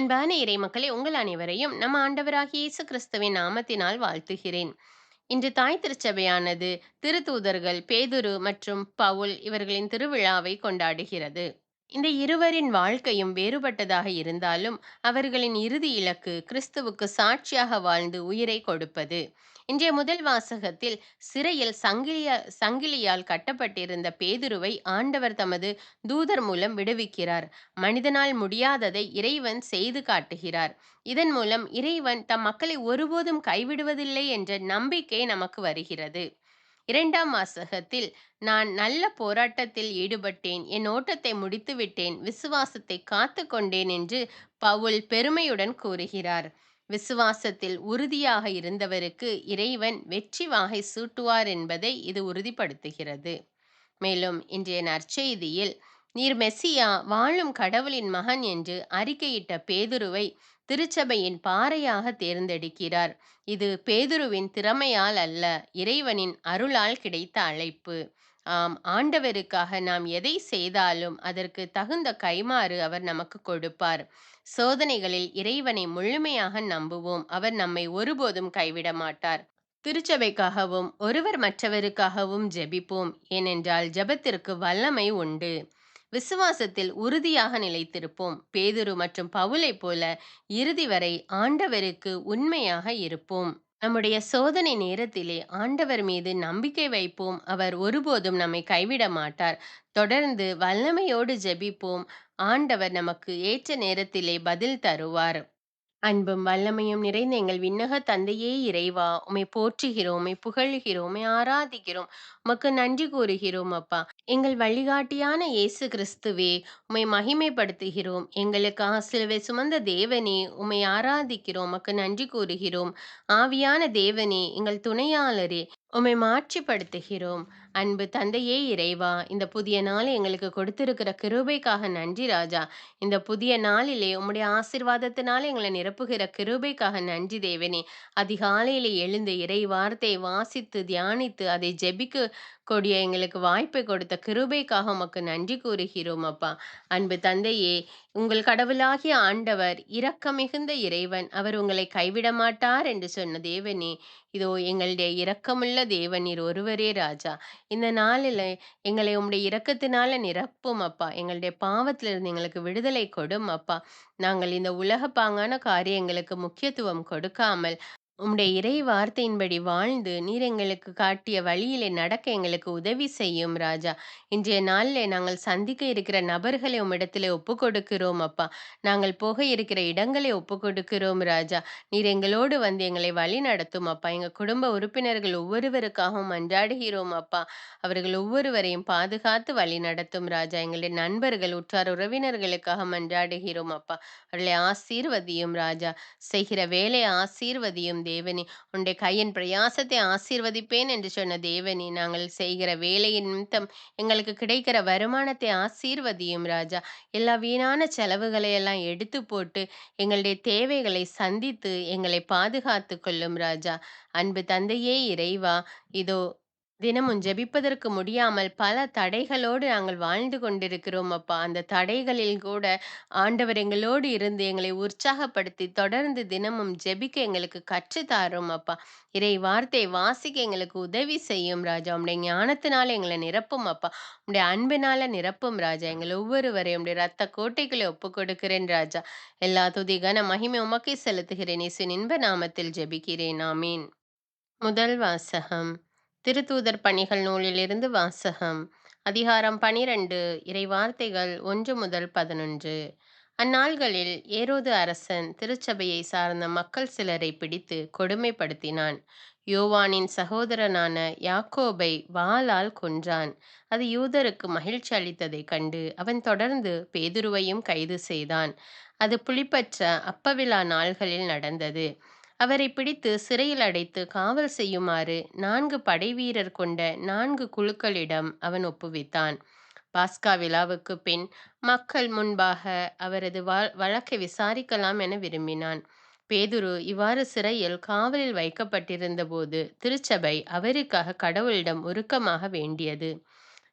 அன்பான இறைமக்களே, உங்கள் அனைவரையும் நம் ஆண்டவராகிய இயேசு கிறிஸ்துவின் நாமத்தினால் வாழ்த்துகிறேன். இன்று தாய் திருச்சபையானது திருத்தூதர்கள் பேதுரு மற்றும் பவுல் இவர்களின் திருவிழாவை கொண்டாடுகிறது. இந்த இருவரின் வாழ்க்கையும் வேறுபட்டதாக இருந்தாலும் அவர்களின் இறுதி இலக்கு கிறிஸ்துவுக்கு சாட்சியாக வாழ்ந்து உயிரை கொடுப்பது. இன்றைய முதல் வாசகத்தில் சிறையில் சங்கிலியால் கட்டப்பட்டிருந்த பேதுருவை ஆண்டவர் தமது தூதர் மூலம் விடுவிக்கிறார். மனிதனால் முடியாததை இறைவன் செய்து காட்டுகிறார். இதன் மூலம் இறைவன் தம் மக்களை ஒருபோதும் கைவிடுவதில்லை என்ற நம்பிக்கை நமக்கு வருகிறது. இரண்டாம் வாசகத்தில், நான் நல்ல போராட்டத்தில் ஈடுபட்டேன், என் ஓட்டத்தை முடித்துவிட்டேன், விசுவாசத்தை காத்து கொண்டேன் என்று பவுல் பெருமையுடன் கூறுகிறார். விசுவாசத்தில் உறுதியாக இருந்தவருக்கு இறைவன் வெற்றி வாகை சூட்டுவார் என்பதை இது உறுதிப்படுத்துகிறது. மேலும் இன்றைய நற்செய்தியில், நீர் மெசியா, வாழும் கடவுளின் மகன் என்று அறிக்கையிட்ட பேதுருவை திருச்சபையின் பாறையாக தேர்ந்தெடுக்கிறார். இது பேதுருவின் திறமையால் அல்ல, இறைவனின் அருளால் கிடைத்த அழைப்பு. ஆம், ஆண்டவருக்காக நாம் எதை செய்தாலும் அதற்கு தகுந்த கைமாறு அவர் நமக்கு கொடுப்பார். சோதனைகளில் இறைவனை முழுமையாக நம்புவோம். அவர் நம்மை ஒருபோதும் கைவிட மாட்டார். திருச்சபைக்காகவும் ஒருவர் மற்றவருக்காகவும் ஜெபிப்போம். ஏனென்றால் ஜெபத்திற்கு வல்லமை உண்டு. விசுவாசத்தில் உறுதியாக நிலைத்திருப்போம். பேதுரு மற்றும் பவுலைப் போல இறுதி வரை ஆண்டவருக்கு உண்மையாக இருப்போம். நம்முடைய சோதனை நேரத்திலே ஆண்டவர் மீது நம்பிக்கை வைப்போம். அவர் ஒருபோதும் நம்மை கைவிட மாட்டார். தொடர்ந்து வல்லமையோடு ஜெபிப்போம். ஆண்டவர் நமக்கு ஏற்ற நேரத்திலே பதில் தருவார். அன்பும் வல்லமையும் நிறைந்த எங்கள் விண்ணக தந்தையே இறைவா, உம்மை போற்றுகிறோம், உம்மை புகழ்கிறோம், உம்மை ஆராதிக்கிறோம். உமக்கு நன்றி கூறுகிறோம் அப்பா. எங்கள் வழிகாட்டியான இயேசு கிறிஸ்துவே, உம்மை மகிமைப்படுத்துகிறோம். எங்களுக்காக சிலுவை சுமந்த தேவனே, உம்மை ஆராதிக்கிறோம், உமக்கு நன்றி கூறுகிறோம். ஆவியான தேவனே, எங்கள் துணையாளரே, உம்மை மாட்சிப்படுத்துகிறோம். அன்பு தந்தையே இறைவா, இந்த புதிய நாளை எங்களுக்கு கொடுத்திருக்கிற கிருபைக்காக நன்றி ராஜா. இந்த புதிய நாளிலே உம்முடைய ஆசீர்வாதத்தினால எங்களை நிரப்புகிற கிருபைக்காக நன்றி தேவனே. அதிகாலையிலே எழுந்து இறை வார்த்தையை வாசித்து தியானித்து அதை ஜெபிக்க கூடிய எங்களுக்கு வாய்ப்பை கொடுத்த கிருபைக்காக உமக்கு நன்றி கூறுகிறோம் அப்பா. அன்பு தந்தையே, உங்கள் கடவுளாகிய ஆண்டவர் இரக்கம் மிகுந்த இறைவன், அவர் உங்களை கைவிட மாட்டார் என்று சொன்ன தேவனே, இதோ எங்களுடைய இரக்கமுள்ள தேவன் நீர் ஒருவரே ராஜா. இந்த நாளில் எங்களை உம்முடைய இரக்கத்தினால நிரப்பும் அப்பா. எங்களுடைய பாவத்திலிருந்து எங்களுக்கு விடுதலை கொடும் அப்பா. நாங்கள் இந்த உலக பாங்கான காரியங்களுக்கு முக்கியத்துவம் கொடுக்காமல் உம்முடைய இறை வார்த்தையின்படி வாழ்ந்து நீர் எங்களுக்கு காட்டிய வழியிலே நடக்க எங்களுக்கு உதவி செய்யும் ராஜா. இன்றைய நாளிலே நாங்கள் சந்திக்க இருக்கிற நபர்களை உம்மிடத்திலே ஒப்பு கொடுக்கிறோம் அப்பா. நாங்கள் போக இருக்கிற இடங்களை ஒப்பு கொடுக்கிறோம் ராஜா. நீர் எங்களோடு வந்து எங்களை வழி நடத்தும் அப்பா. எங்கள் குடும்ப உறுப்பினர்கள் ஒவ்வொருவருக்காகவும் மன்றாடுகிறோம் அப்பா. அவர்கள் ஒவ்வொருவரையும் பாதுகாத்து வழி நடத்தும் ராஜா. எங்களுடைய நண்பர்கள் உற்றார் உறவினர்களுக்காக மன்றாடுகிறோம் அப்பா. அவர்களை ஆசீர்வதியும் ராஜா. செய்கிற வேலையை ஆசீர்வதியும் தேவனே. உன்னுடைய கையின் பிரயாசத்தை ஆசீர்வதிப்பேன் என்று சொன்ன தேவனே, நாங்கள் செய்கிற வேலையின் நிமித்தம் எங்களுக்கு கிடைக்கிற வருமானத்தை ஆசீர்வதியும் ராஜா. எல்லா வீணான செலவுகளை எல்லாம் எடுத்து போட்டு எங்களுடைய தேவைகளை சந்தித்து எங்களை பாதுகாத்து கொள்ளும் ராஜா. அன்பு தந்தையே இறைவா, இதோ தினமும் ஜெபிப்பதற்கு முடியாமல் பல தடைகளோடு நாங்கள் வாழ்ந்து கொண்டிருக்கிறோம் அப்பா. அந்த தடைகளில் கூட ஆண்டவர் எங்களோடு இருந்து எங்களை உற்சாகப்படுத்தி தொடர்ந்து தினமும் ஜெபிக்க எங்களுக்கு கற்றுத்தாரும் அப்பா. இறை வார்த்தை வாசிக்க எங்களுக்கு உதவி செய்யும் ராஜா. உம்முடைய ஞானத்தினால எங்களை நிரப்பும் அப்பா. உம்முடைய அன்பினால நிரப்பும் ராஜா. எங்கள் ஒவ்வொருவரையும் உம்முடைய ரத்த கோட்டைகளை ஒப்பு கொடுக்கிறேன் ராஜா. எல்லா துதி கன மகிமை உமக்கே செலுத்துகிறேன். இயேசுவின் இன்ப நாமத்தில் ஜெபிக்கிறேன். ஆமீன். முதல் வாசகம். திருத்தூதர் பணிகள் நூலிலிருந்து வாசகம். அதிகாரம் 12. இறைவார்த்தைகள் 1 முதல் 11. அந்நாள்களில் ஏரோது அரசன் திருச்சபையை சார்ந்த மக்கள் சிலரை பிடித்து கொடுமைப்படுத்தினான். யோவானின் சகோதரனான யாக்கோபை வாளால் கொன்றான். அது யூதருக்கு மகிழ்ச்சி அளித்ததைக் கண்டு அவன் தொடர்ந்து பேதுருவையும் கைது செய்தான். அது புளிப்பற்ற அப்பவிழா நாள்களில் நடந்தது. அவரை பிடித்து சிறையில் அடைத்து காவல் செய்யுமாறு 4 படைவீரர் கொண்ட 4 குழுக்களிடம் அவன் ஒப்புவித்தான். பாஸ்கா விழாவுக்கு பின் மக்கள் முன்பாக அவரது வழக்கை விசாரிக்கலாம் என விரும்பினான். பேதுரு இவ்வாறு சிறையில் காவலில் வைக்கப்பட்டிருந்த போது திருச்சபை அவருக்காக கடவுளிடம் உருக்கமாக வேண்டியது.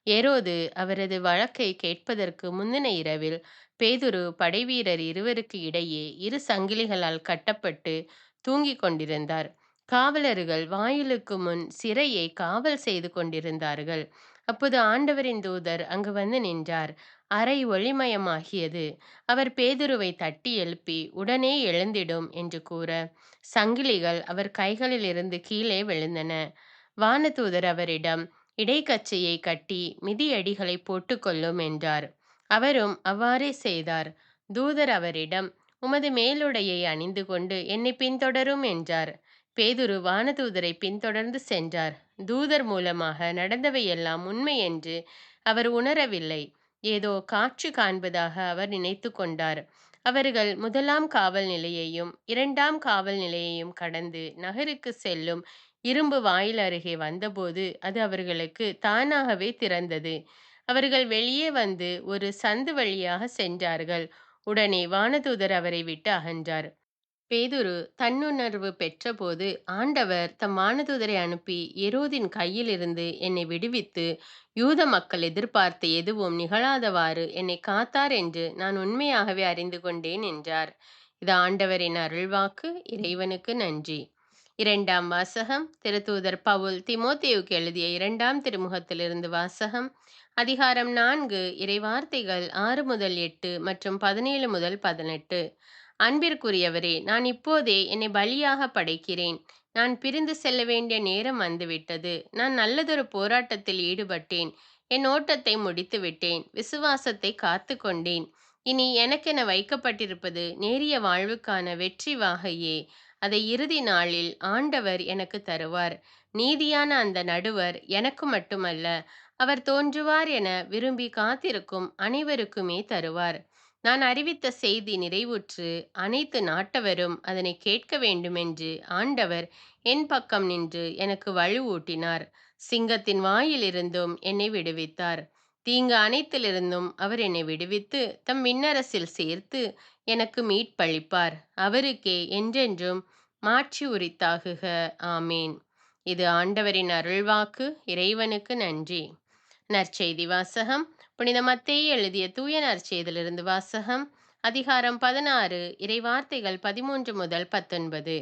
ஏரோது அவரது வழக்கை கேட்பதற்கு முந்தின இரவில் பேதுரு படைவீரர் இருவருக்கு இடையே இரு சங்கிலிகளால் கட்டப்பட்டு தூங்கிக் கொண்டிருந்தார். காவலர்கள் வாயிலுக்கு முன் சிறையை காவல் செய்து கொண்டிருந்தார்கள். அப்போது ஆண்டவரின் தூதர் அங்கு வந்து நின்றார். அறை ஒளிமயமாகியது. அவர் பேதுருவை தட்டி எழுப்பி, உடனே எழுந்திடும் என்று கூற, சங்கிலிகள் அவர் கைகளிலிருந்து கீழே விழுந்தன. வானதூதர் அவரிடம், இடைக்கச்சையை கட்டி மிதியடிகளை போட்டுக்கொள்ளும் என்றார். அவரும் அவ்வாறே செய்தார். தூதர் அவரிடம், உமது மேலுடையை அணிந்து கொண்டு என்னை பின்தொடரும் என்றார். பேதுரு வானதூதரை பின்தொடர்ந்து சென்றார். தூதர் மூலமாக நடந்தவையெல்லாம் உண்மை என்று அவர் உணரவில்லை. ஏதோ காட்சி காண்பதாக அவர் நினைத்து கொண்டார். அவர்கள் முதலாம் காவல் நிலையையும் இரண்டாம் காவல் நிலையையும் கடந்து நகருக்கு செல்லும் இரும்பு வாயில் அருகே வந்தபோது அது அவர்களுக்கு தானாகவே திறந்தது. அவர்கள் வெளியே வந்து ஒரு சந்து வழியாக சென்றார்கள். உடனே வானதூதர் அவரை விட்டு அகன்றார். பேதுரு தன்னுணர்வு பெற்றபோது, ஆண்டவர் தம் வானதூதரை அனுப்பி ஏரோதின் கையிலிருந்து என்னை விடுவித்து யூத மக்கள் எதிர்பார்த்த எதுவும் நிகழாதவாறு என்னை காத்தார் என்று நான் உண்மையாகவே அறிந்து கொண்டேன் என்றார். இது ஆண்டவரின் அருள்வாக்கு. இறைவனுக்கு நன்றி. இரண்டாம் வாசகம். திருத்தூதர் பவுல் தீமோத்தேயுவுக்கு எழுதிய இரண்டாம் திருமுகத்திலிருந்து வாசகம். அதிகாரம் 4, இறைவார்த்தைகள் 6 முதல் 8 மற்றும் 17 முதல் 18. அன்பிற்குரியவரே, நான் இப்போதே என்னை பலியாக படைக்கிறேன். நான் பிரிந்து செல்ல வேண்டிய நேரம் வந்துவிட்டது. நான் நல்லதொரு போராட்டத்தில் ஈடுபட்டேன். என் ஓட்டத்தை முடித்து விட்டேன். விசுவாசத்தை காத்து கொண்டேன். இனி எனக்கென வைக்கப்பட்டிருப்பது நேரிய வாழ்வுக்கான வெற்றி வாகையே. அதை இறுதி நாளில் ஆண்டவர் எனக்கு தருவார். நீதியான அந்த நடுவர் எனக்கு மட்டுமல்ல, அவர் தோன்றுவார் என விரும்பி காத்திருக்கும் அனைவருக்குமே தருவார். நான் அறிவித்த செய்தி நிறைவுற்று அனைத்து நாட்டவரும் அதனை கேட்க வேண்டுமென்று ஆண்டவர் என் பக்கம் நின்று எனக்கு வலுவூட்டினார். சிங்கத்தின் வாயிலிருந்தும் என்னை விடுவித்தார். தீங்கு அனைத்திலிருந்தும் அவர் என்னை விடுவித்து தம் விண்ணரசில் சேர்த்து எனக்கு மீட்பளிப்பார். அவருக்கே என்றென்றும் மாட்சி உரித்தாகுக. ஆமேன். இது ஆண்டவரின் அருள்வாக்கு. இறைவனுக்கு நன்றி. நற்செய்தி வாசகம். புனித மத்தேயு எழுதிய தூய நற்செய்தியிலிருந்து வாசகம். அதிகாரம் 16, இறைவார்த்தைகள் 13 முதல் 19.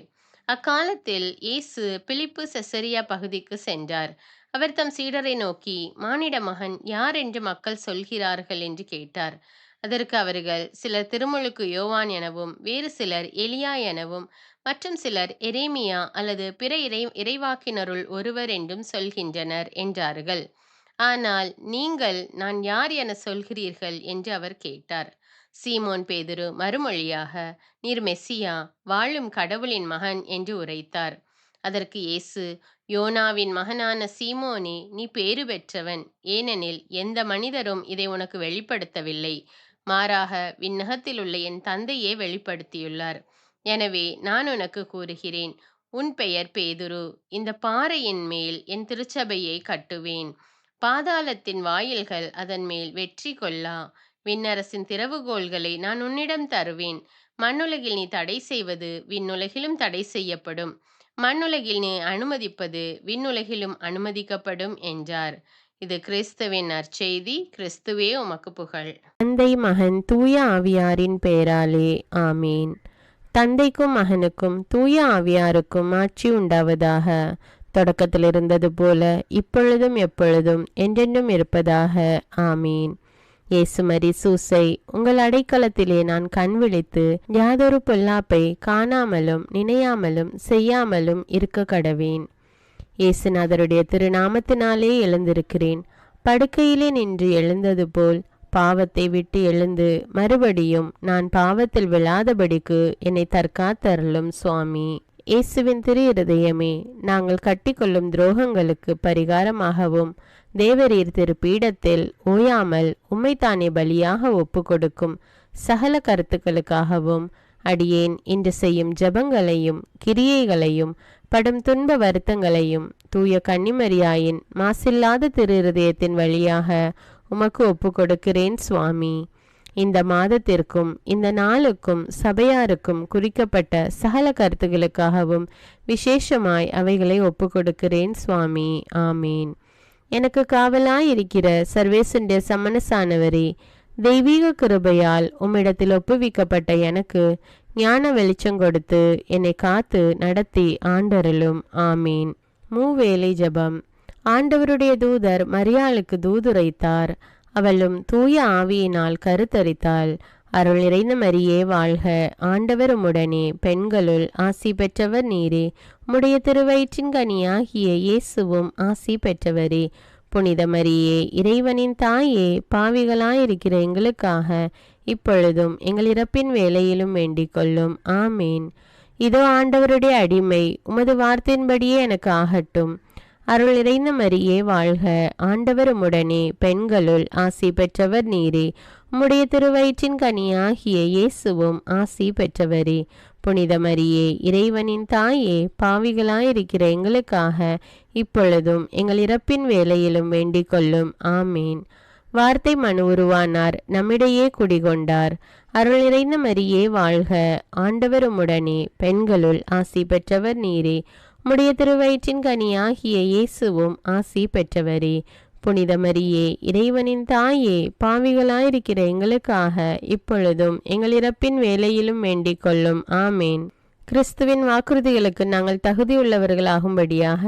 அக்காலத்தில் இயேசு பிலிப்பு செசரியா பகுதிக்கு சென்றார். அவர் தம் சீடரை நோக்கி, மானிட மகன் யார் என்று மக்கள் சொல்கிறார்கள் என்று கேட்டார். அதற்கு அவர்கள், சிலர் திருமுழுக்கு யோவான் எனவும், வேறு சிலர் எலியா எனவும், மற்றும் சிலர் எரேமியா அல்லது பிற இறைவாக்கினருள் ஒருவர் என்றும் சொல்கின்றனர் என்றார்கள். ஆனால் நீங்கள் நான் யார் என சொல்கிறீர்கள் என்று அவர் கேட்டார். சீமோன் பேதுரு மறுமொழியாக, நீர் மெசியா, வாழும் கடவுளின் மகன் என்று உரைத்தார். அதற்கு இயேசு, யோனாவின் மகனான சீமோனே, நீ பேறு பெற்றவன். ஏனெனில் எந்த மனிதரும் இதை உனக்கு வெளிப்படுத்தவில்லை. மாறாக விண்ணகத்தில் உள்ள என் தந்தையே வெளிப்படுத்தியுள்ளார். எனவே நான் உனக்கு கூறுகிறேன், உன் பெயர் பேதுரு. இந்த பாறையின் மேல் என் திருச்சபையை கட்டுவேன். பாதாளத்தின் வாயில்கள் அதன் மேல் வெற்றி கொள்ளா. விண்ணரசின் திறவுகோல்களை நான் உன்னிடம் தருவேன். மண்ணுலகில் நீ தடை செய்வது விண்ணுலகிலும் தடை செய்யப்படும். மண்ணுலகில் நீ அனுமதிப்பது விண்ணுலகிலும் அனுமதிக்கப்படும் என்றார். இது கிறிஸ்துவின் நற்செய்தி. கிறிஸ்துவே உமக்கு புகழ். தந்தை, மகன், தூய ஆவியாரின் பெயராலே ஆமீன். தந்தைக்கும் மகனுக்கும் தூய ஆவியாருக்கும் ஆட்சி உண்டாவதாக. தொடக்கத்தில் இருந்தது போல இப்பொழுதும் எப்பொழுதும் என்றென்றும் இருப்பதாக. ஆமீன். இயேசுமரி சூசை, உங்கள் அடைக்கலத்திலே நான் கண் விழித்து யாதொரு பொல்லாப்பை காணாமலும் நினையாமலும் செய்யாமலும் இருக்க கடவேன். இயேசுநாதருடைய திருநாமத்தினாலே எழுந்திருக்கிறேன். படுக்கையிலே நின்று எழுந்தது போல் பாவத்தை விட்டு எழுந்து மறுபடியும் நான் பாவத்தில் விழாதபடிக்கு என்னை தற்காத்தருளும் சுவாமி. இயேசுவின் திரு இருதயமே, நாங்கள் கட்டிக்கொள்ளும் துரோகங்களுக்கு பரிகாரமாகவும் தேவரீர் திரு பீடத்தில் ஓயாமல் உம்மைத்தானே பலியாக ஒப்பு கொடுக்கும் சகல கருத்துக்களுக்காகவும் அடியேன் இன்று செய்யும் ஜபங்களையும் கிரியைகளையும் படும் துன்ப வருத்தங்களையும் தூய கன்னிமரியாயின் மாசில்லாத திரு இருதயத்தின் வழியாக உமக்கு ஒப்பு கொடுக்கிறேன் சுவாமி. இந்த மாதத்திற்கும் இந்த நாளுக்கும் சபையாருக்கும் குறிக்கப்பட்ட சகல கருத்துகளுக்காகவும் விசேஷமாய் அவைகளை ஒப்பு கொடுக்கிறேன் சுவாமி. ஆமீன். எனக்கு காவலாயிருக்கிற சர்வேசுடைய சமணசானவரே, தெய்வீக கிருபையால் உம்மிடத்தில் ஒப்புவிக்கப்பட்ட எனக்கு ஞான வெளிச்சம் கொடுத்து என்னை காத்து நடத்தி ஆண்டருளும். ஆமீன். மூவேளை ஜெபம். ஆண்டவருடைய தூதர் மரியாளுக்கு தூதுரைத்தார். அவளும் தூய ஆவியினால் கருத்தரித்தாள். அருள் நிறைந்த மரியே வாழ்க, ஆண்டவர் உம்முடனே, பெண்களுள் ஆசி பெற்றவர் நீரே. உம்முடைய திருவயிற்றின் கனியாகிய இயேசுவும் ஆசி பெற்றவரே. புனித மரியே, இறைவனின் தாயே, பாவிகளாயிருக்கிற எங்களுக்காக இப்பொழுதும் எங்கள் இறப்பின் வேளையிலும் வேண்டிக் கொள்ளும். ஆமீன். இதோ ஆண்டவருடைய அடிமை, உமது வார்த்தையின்படியே எனக்கு ஆகட்டும். அருள் நிறைந்த மரியே வாழ்க, ஆண்டவர் உம்முடனே, பெண்களுள் ஆசி பெற்றவர் நீரே. உம்முடைய திருவயிற்றின் கனியாகிய இயேசுவும் ஆசி பெற்றவரே. புனித மரியே, இறைவனின் தாயே, பாவிகளாயிருக்கிற எங்களுக்காக இப்பொழுதும் எங்கள் இறப்பின் வேளையிலும் வேண்டிக் கொள்ளும். ஆமீன். வார்த்தை மனு உருவானார், நம்மிடையே குடிகொண்டார். அருள் நிறைந்த மரியே வாழ்க, ஆண்டவர் உம்முடனே, பெண்களுள் ஆசி பெற்றவர் நீரே. உம்முடைய திருவயிற்றின் கனியாகிய இயேசுவும் ஆசி பெற்றவரே. புனித மரியே, இறைவனின் தாயே, பாவிகளாயிருக்கிற எங்களுக்காக இப்பொழுதும் எங்கள் இறப்பின் வேளையிலும் வேண்டிக் கொள்ளும். ஆமேன். கிறிஸ்துவின் வாக்குறுதிகளுக்கு நாங்கள் தகுதியுள்ளவர்களாகும்படியாக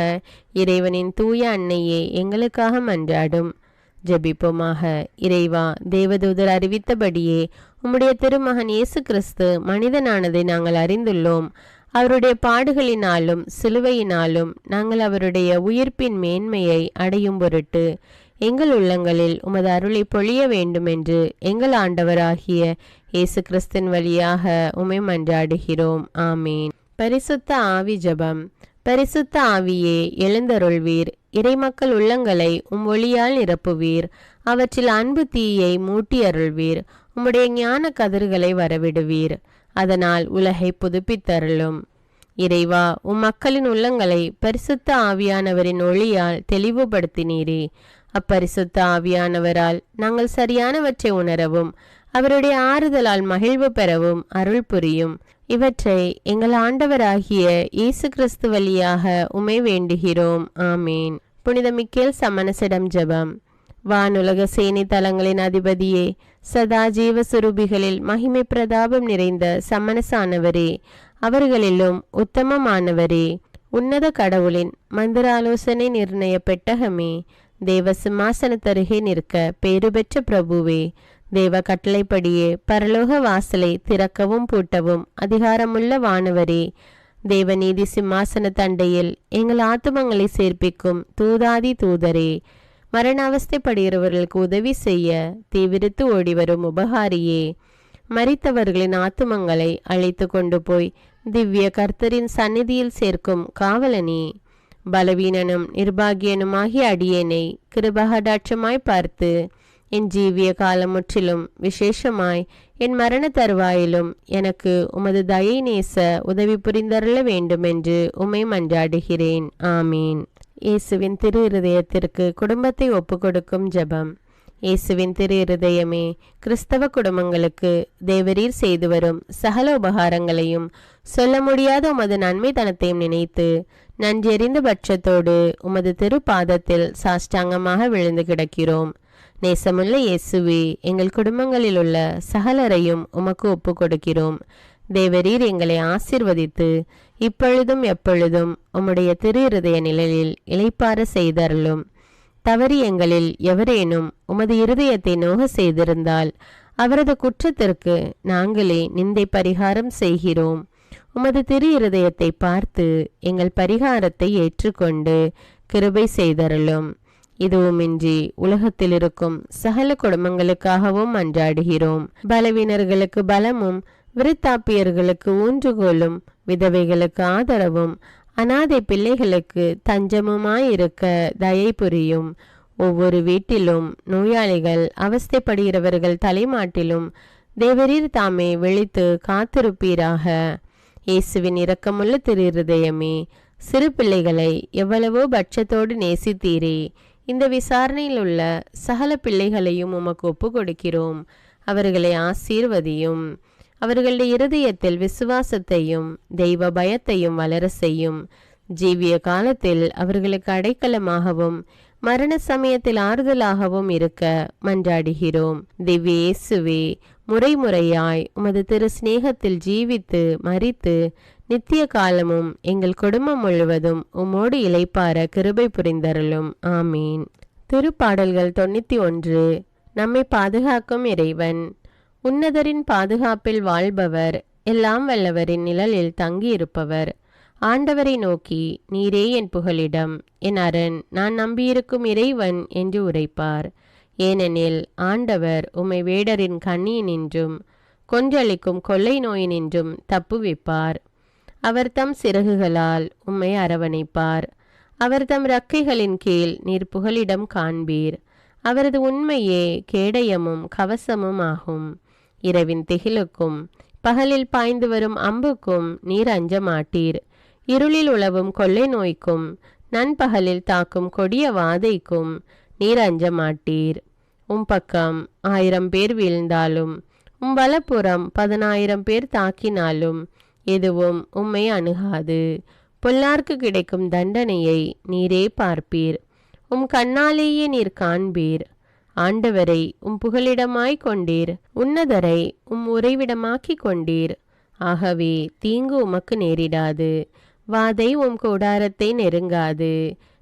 இறைவனின் தூய அன்னையே எங்களுக்காக மன்றாடும். ஜெபிப்போமாக. இறைவா, தேவதூதர் அறிவித்தபடியே உம்முடைய திருமகன் இயேசு கிறிஸ்து மனிதனானதை நாங்கள் அறிந்துள்ளோம். அவருடைய பாடுகளினாலும் சிலுவையினாலும் நாங்கள் அவருடைய உயிர்ப்பின் மேன்மையை அடையும் பொருட்டு எங்கள் உள்ளங்களில் உமது அருளை பொழிய வேண்டுமென்று எங்கள் ஆண்டவராகிய இயேசு கிறிஸ்தின் வழியாக உம்மை மன்றாடுகிறோம். ஆமீன். பரிசுத்த ஆவி ஜெபம். பரிசுத்த ஆவியே, எழுந்தருள்வீர். இறைமக்கள் உள்ளங்களை ஒளியால் நிரப்புவீர். அவற்றில் அன்பு தீயை மூட்டி அருள்வீர். உம்முடைய ஞான கதிர்களை வரவிடுவீர். அதனால் உலகை புதுப்பித்தருளும். இறைவா, மக்களின் உள்ளங்களை பரிசுத்த ஆவியானவரின் ஒளியால் தெளிவுபடுத்தினீரே. அப்பரிசுத்த ஆவியானவரால் நாங்கள் சரியானவற்றை உணரவும் அவருடைய ஆறுதலால் மகிழ்வு பெறவும் அருள் புரியும். இவற்றை எங்கள் ஆண்டவராகிய இயேசு கிறிஸ்து வழியாக உம்மை வேண்டுகிறோம். ஆமீன். புனித மிக்கேல் சமணசிடம் ஜெபம். வானுலக சேனை தலங்களின் அதிபதியே, சதா ஜீவ சுரூபிகளில் மகிமை பிரதாபம் நிறைந்த சமணசானவரே, அவர்களிலும் உத்தமமானவரே, உன்னத கடவுளின் மந்திராலோசனை நிர்ணய பெட்டகமே, தேவ சிம்மாசனத்தருகே நிற்க பேறு பெற்ற பிரபுவே, தேவ கட்டளைப்படியே பரலோக வாசலை திறக்கவும் பூட்டவும் அதிகாரமுள்ள வானவரே, தேவநீதி சிம்மாசன தண்டையில் எங்கள் ஆத்துமங்களை சேர்ப்பிக்கும் தூதாதி தூதரே, மரண அவஸ்தைப்படுகிறவர்களுக்கு உதவி செய்ய தீவிரித்து ஓடிவரும் உபகாரியே, மரித்தவர்களின் ஆத்துமங்களை அழைத்து கொண்டு போய் திவ்ய கர்த்தரின் சந்நிதியில் சேர்க்கும் காவலனே, பலவீனனும் நிர்பாகியனுமாகிய அடியேனை கிருபகடாட்சமாய் பார்த்து என் ஜீவிய காலம் முற்றிலும் விசேஷமாய் என் மரண தருவாயிலும் எனக்கு உமது தயை நேச உதவி புரிந்தருள வேண்டுமென்று உம்மை மன்றாடுகிறேன். ஆமீன். இயேசுவின் திரு இருதயத்திற்கு குடும்பத்தை ஒப்புக்கொடுக்கும் ஜெபம். இயேசுவின் திரு இருதயமே, கிறிஸ்தவ குடும்பங்களுக்கு தேவரீர் செய்து வரும் சகல உபகாரங்களையும் சொல்ல முடியாத உமது நன்மை தனத்தையும் நினைத்து நன்றெறிந்த பட்சத்தோடு உமது திருப்பாதத்தில் சாஷ்டாங்கமாக விழுந்து கிடக்கிறோம். நேசமுள்ள இயேசுவே, எங்கள் குடும்பங்களில் உள்ள சகலரையும் உமக்கு ஒப்பு கொடுக்கிறோம். தேவரீர் எங்களை ஆசிர்வதித்து இப்பொழுதும் எப்பொழுதும் உம்முடைய திரு இருதய நிழலில் இளைப்பார செய்தருளும். தவறி எங்களில் எவரேனும் உமது இருதயத்தை நோக செய்திருந்தால் அவரது குற்றத்திற்கு நாங்களே நிந்தை பரிகாரம் செய்கிறோம். உமது திரு இருதயத்தை பார்த்து எங்கள் பரிகாரத்தை ஏற்றுக்கொண்டு கிருபை செய்தருளும். இதுவுமின்றி உலகத்தில் இருக்கும் சகல குடும்பங்களுக்காகவும் மன்றாடுகிறோம். பலவீனர்களுக்கு பலமும், விருத்தாப்பியர்களுக்கு ஊன்றுகோலும், விதவைகளுக்கு ஆதரவும், அனாதை பிள்ளைகளுக்கு தஞ்சமுமாயிருக்க தயை புரியும். ஒவ்வொரு வீட்டிலும் நோயாளிகள் அவஸ்தைப்படுகிறவர்கள் தலைமாட்டிலும் தேவரீர் தாமே விழித்து காத்திருப்பீராக. இயேசுவின் இரக்கமுள்ள திரு இருதயமே, சிறு பிள்ளைகளை எவ்வளவோ பட்சத்தோடு நேசித்தீரே. இந்த விசாரணையில் உள்ள சகல பிள்ளைகளையும் உமக்கு ஒப்பு கொடுக்கிறோம். அவர்களை ஆசீர்வதியும். அவர்களுடைய இருதயத்தில் விசுவாசத்தையும் தெய்வ பயத்தையும் வளர செய்யும். ஜீவிய காலத்தில் அவர்களுக்கு அடைக்கலமாகவும் மரண சமயத்தில் ஆறுதலாகவும் இருக்க மன்றாடுகிறோம். திவ்ய இயேசுவே, முறைமுறையாய் உமது திரு சிநேகத்தில் ஜீவித்து மரித்து நித்திய காலமும் எங்கள் குடும்பம் முழுவதும் உம்மோடு இளைப்பார கிருபை புரிந்தருளும். ஆமீன். திருப்பாடல்கள் 91. நம்மை பாதுகாக்கும் இறைவன். உன்னதரின் பாதுகாப்பில் வாழ்பவர், எல்லாம் வல்லவரின் நிழலில் தங்கியிருப்பவர். ஆண்டவரை நோக்கி, நீரே என் புகலிடம், என் அரண், நான் நம்பியிருக்கும் இறைவன் என்று உரைப்பார். ஏனெனில் ஆண்டவர் உம்மை வேடரின் கண்ணியினின்றும் கொன்றளிக்கும் கொள்ளை நோயினின்றும் தப்புவிப்பார். அவர் தம் சிறகுகளால் உம்மை அரவணைப்பார். அவர் தம் இறக்கைகளின் கீழ் நீர் புகலிடம் காண்பீர். அவரது உண்மையே கேடயமும் கவசமும் ஆகும். இரவின் திகிலுக்கும் பகலில் பாய்ந்து வரும் அம்புக்கும் நீர் அஞ்ச மாட்டீர். இருளில் உலவும் கொள்ளை நோய்க்கும் நண்பகலில் தாக்கும் கொடிய வாதைக்கும் நீர் அஞ்ச மாட்டீர். உம் பக்கம் 1000 பேர் வீழ்ந்தாலும் உம் வலப்புறம் 10,000 பேர் தாக்கினாலும் எதுவும் உம்மை அணுகாது. பொல்லார்க்கு கிடைக்கும் தண்டனையை நீரே பார்ப்பீர். உம் கண்ணாலேயே நீர் காண்பீர். ஆண்டவரை உம் புகலிடமாய் கொண்டீர். உன்னதரை உம் உறைவிடமாக்கி கொண்டீர். ஆகவே தீங்கு உமக்கு நேரிடாது. வாதை உம் கூடாரத்தை நெருங்காது.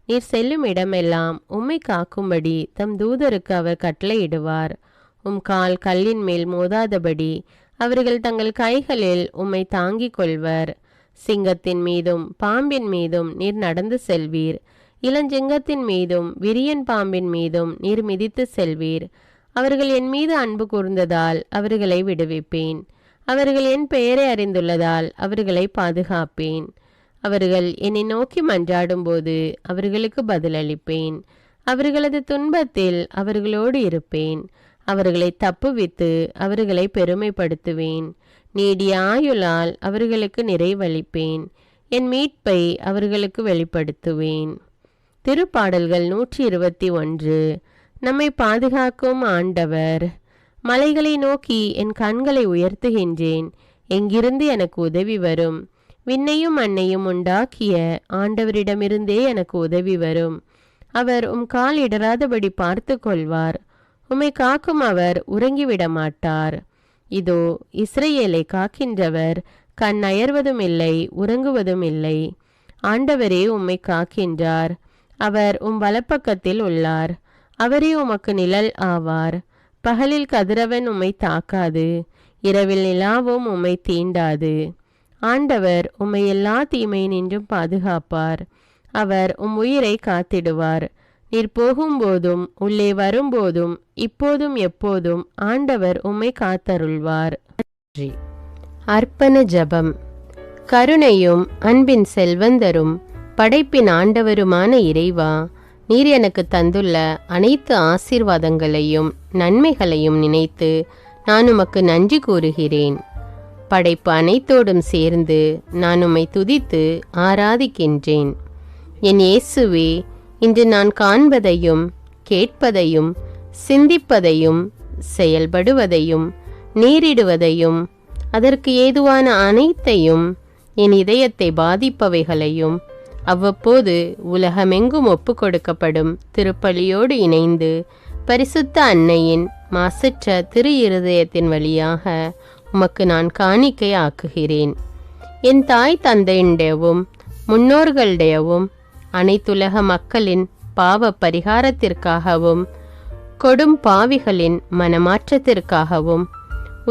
நீர் செல்லும் இடமெல்லாம் உம்மை காக்கும்படி தம் தூதருக்கு அவர் கட்டளையிடுவார். உம் கால் கல்லின் மேல் மோதாதபடி அவர்கள் தங்கள் கைகளில் உம்மை தாங்கிக் கொள்வர். சிங்கத்தின் மீதும் பாம்பின் மீதும் நீர் நடந்து செல்வீர். இளஞ்சிங்கத்தின் மீதும் விரியன் பாம்பின் மீதும் நீர் மிதித்து செல்வீர். அவர்கள் என் மீது அன்பு கூர்ந்ததால் அவர்களை விடுவிப்பேன். அவர்கள் என் பெயரை அறிந்துள்ளதால் அவர்களை பாதுகாப்பேன். அவர்கள் என்னை நோக்கி மன்றாடும் போது அவர்களுக்கு பதிலளிப்பேன். அவர்களது துன்பத்தில் அவர்களோடு இருப்பேன். அவர்களை தப்புவித்து அவர்களை பெருமைப்படுத்துவேன். நீடிய ஆயுளால் அவர்களுக்கு நிறைவளிப்பேன். என் மீட்பை அவர்களுக்கு வெளிப்படுத்துவேன். திருப்பாடல்கள் 121. நம்மை பாதுகாக்கும் ஆண்டவர். மலைகளை நோக்கி என் கண்களை உயர்த்துகின்றேன். எங்கிருந்து எனக்கு உதவி வரும்? விண்ணையும் மண்ணையும் உண்டாக்கிய ஆண்டவரிடமிருந்தே எனக்கு உதவி வரும். அவர் உம் கால் இடராதபடி பார்த்து கொள்வார். உம்மை காக்கும் அவர் உறங்கிவிட மாட்டார். இதோ இஸ்ரவேலை காக்கின்றவர் கண் அயர்வதும் இல்லை, உறங்குவதும் இல்லை. ஆண்டவரே உம்மை காக்கின்றார். அவர் உம் வலப்பக்கத்தில் உள்ளார். அவரே உமக்கு நிழல் ஆவார். பகலில் கதிரவன் உம்மை தாக்காது, இரவில் நிலாவும் உம்மை தீண்டாது. ஆண்டவர் உம்மை எல்லா தீமையினின்றும் பாதுகாப்பார். அவர் உம் உயிரை காத்திடுவார். நீர் போகும்போதும் உள்ளே வரும்போதும் இப்போதும் எப்போதும் ஆண்டவர் உம்மை காத்தருள்வார். அர்ப்பண ஜபம். கருணையும் அன்பின் செல்வந்தரும் படைப்பின் ஆண்டவருமான இறைவா, நீர் எனக்கு தந்துள்ள அனைத்து ஆசீர்வாதங்களையும் நன்மைகளையும் நினைத்து நான் உமக்கு நன்றி கூறுகிறேன். படைப்பு அனைத்தோடும் சேர்ந்து நான் உம்மை துதித்து ஆராதிக்கின்றேன். என் இயேசுவே, இன்று நான் காண்பதையும் கேட்பதையும் சிந்திப்பதையும் செயல்படுவதையும் நேரிடுவதையும் அதற்கு ஏதுவான அனைத்தையும் என் இதயத்தை பாதிப்பவைகளையும் அவ்வப்போது உலகமெங்கும் ஒப்பு கொடுக்கப்படும் திருப்பலியோடு இணைந்து பரிசுத்த அன்னையின் மாசற்ற திரு இருதயத்தின் வழியாக உமக்கு நான் காணிக்கை ஆக்குகிறேன். என் தாய் தந்தையுடையவும் முன்னோர்களுடையவும் அனைத்துலக மக்களின் பாவ பரிகாரத்திற்காகவும் கொடும் பாவிகளின் மனமாற்றத்திற்காகவும்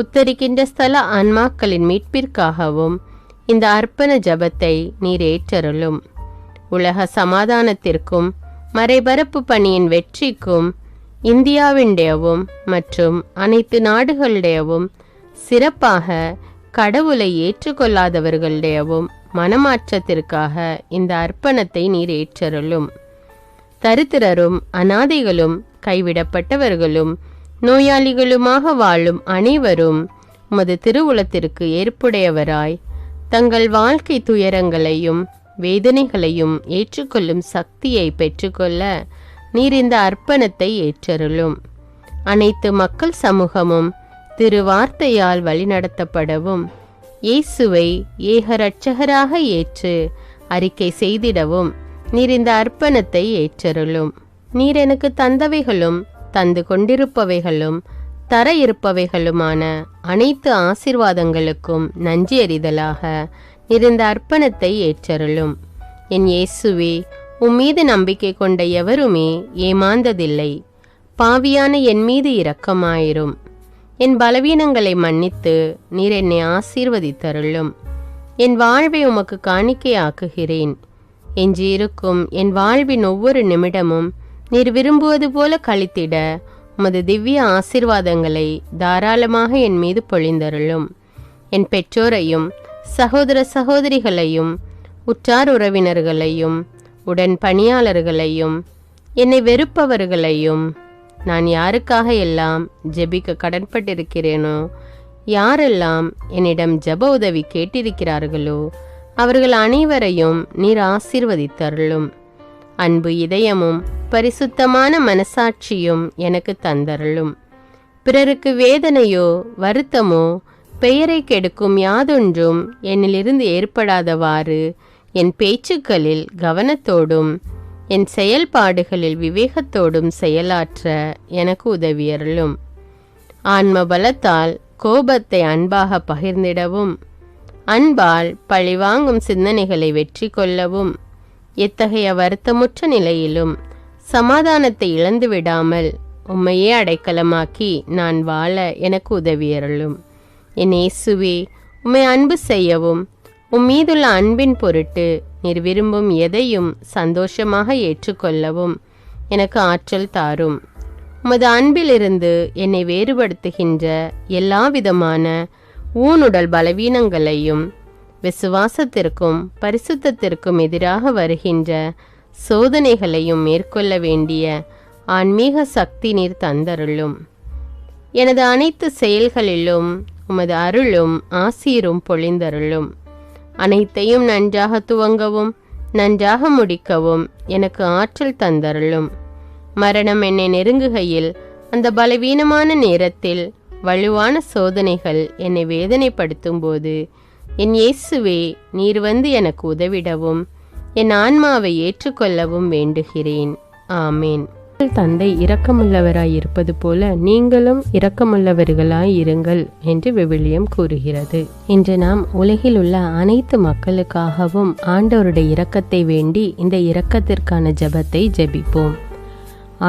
உத்தரிக்கின்ற ஸ்தல ஆன்மாக்களின் மீட்பிற்காகவும் இந்த அர்ப்பண ஜபத்தை நீர் ஏற்றருளும். உலக சமாதானத்திற்கும் மறைபரப்பு பணியின் வெற்றிக்கும் இந்தியாவினுடையவும் மற்றும் அனைத்து நாடுகளுடையவும் சிறப்பாக கடவுளை ஏற்றுக்கொள்ளாதவர்களுடையவும் மனமாற்றத்திற்காக இந்த அர்ப்பணத்தை நீர் ஏற்றருளும். தரித்திரரும் அனாதைகளும் கைவிடப்பட்டவர்களும் நோயாளிகளுமாக வாழும் அனைவரும் உமது திருவுளத்திற்கு ஏற்புடையவராய் தங்கள் வாழ்க்கை துயரங்களையும் வேதனைகளையும் ஏற்றுக்கொள்ளும் சக்தியை பெற்றுக்கொள்ள நீர் இந்த அர்ப்பணத்தை ஏற்றருளும். அனைத்து மக்கள் சமூகமும் திருவார்த்தையால் வழிநடத்தப்படவும் இயேசுவை ஏக இரட்சகராக ஏற்று அறிக்கை செய்திடவும் நீர் இந்த அர்ப்பணத்தை ஏற்றருளும். நீர் எனக்கு தந்தவைகளும் தந்து கொண்டிருப்பவைகளும் தர இருப்பவைகளுமான அனைத்து ஆசீர்வாதங்களுக்கும் நன்றி அறிதலாக நீர் இந்த அர்ப்பணத்தை ஏற்றருளும். என் இயேசுவே, உம்மீது நம்பிக்கை கொண்ட எவருமே ஏமாந்ததில்லை. பாவியான என் மீது இரக்கமாயிரும். என் பலவீனங்களை மன்னித்து நீர் என்னை ஆசீர்வதித்தருளும். என் வாழ்வை உமக்கு காணிக்கையாக்குகிறேன். எஞ்சியிருக்கும் என் வாழ்வின் ஒவ்வொரு நிமிடமும் நீர் விரும்புவது போல கழித்திட உமது திவ்ய ஆசீர்வாதங்களை தாராளமாக என் மீது பொழிந்தருளும். என் பெற்றோரையும் சகோதர சகோதரிகளையும் உற்றார் உறவினர்களையும் உடன் பணியாளர்களையும் என்னை வெறுப்பவர்களையும் நான் யாருக்காக எல்லாம் ஜெபிக்க கடன்பட்டிருக்கிறேனோ, யாரெல்லாம் என்னிடம் ஜெப உதவி கேட்டிருக்கிறார்களோ அவர்கள் அனைவரையும் நீர் ஆசீர்வதித்தருளும். அன்பு இதயமும் பரிசுத்தமான மனசாட்சியும் எனக்கு தந்தருளும். பிறருக்கு வேதனையோ வருத்தமோ பெயரை கெடுக்கும் யாதொன்றும் என்னிலிருந்து ஏற்படாதவாறு என் பேச்சுக்களில் கவனத்தோடும் என் செயல்பாடுகளில் விவேகத்தோடும் செயலாற்ற எனக்கு உதவியருளும். ஆன்ம பலத்தால் கோபத்தை அன்பாக பகிர்ந்திடவும், அன்பால் பழிவாங்கும் சிந்தனைகளை வெற்றி கொள்ளவும், எத்தகைய வருத்தமுற்ற நிலையிலும் சமாதானத்தை இழந்து விடாமல் உம்மையே அடைக்கலமாக்கி நான் வாழ எனக்கு உதவியருளும். என் இயேசுவே, உம்மை அன்பு செய்யவும் உம்மீதுள்ள அன்பின் பொருட்டு நீர் விரும்பும் எதையும் சந்தோஷமாக ஏற்றுக்கொள்ளவும் எனக்கு ஆற்றல் தாரும். உமது அன்பிலிருந்து என்னை வேறுபடுத்துகின்ற எல்லா விதமான ஊனுடல் பலவீனங்களையும் விசுவாசத்திற்கும் பரிசுத்தத்திற்கும் எதிராக வருகின்ற சோதனைகளையும் மேற்கொள்ள வேண்டிய ஆன்மீக சக்தி நீர் தந்தருளும். எனது அனைத்து செயல்களிலும் உமது அருளும் ஆசீரும் பொழிந்தருளும். அனைத்தையும் நன்றாக துவங்கவும் நன்றாக முடிக்கவும் எனக்கு ஆற்றல் தந்தருளும். மரணம் என்னை நெருங்குகையில் அந்த பலவீனமான நேரத்தில் வலுவான சோதனைகள் என்னை வேதனைப்படுத்தும் போது என் இயேசுவே, நீர் வந்து எனக்கு உதவிடவும் என் ஆன்மாவை ஏற்றுக்கொள்ளவும் வேண்டுகிறேன். ஆமேன். தந்தை இரக்கமுள்ளவராய் இருப்பது போல நீங்களும் இரக்கமுள்ளவர்களாய் இருங்கள் என்று விவிலியம் கூறுகிறது. இன்று நாம் உலகில் உள்ள அனைத்து மக்களுக்காகவும் ஆண்டவருடைய இரக்கத்தை வேண்டி இந்த இரக்கத்திற்கான ஜெபத்தை ஜெபிப்போம்.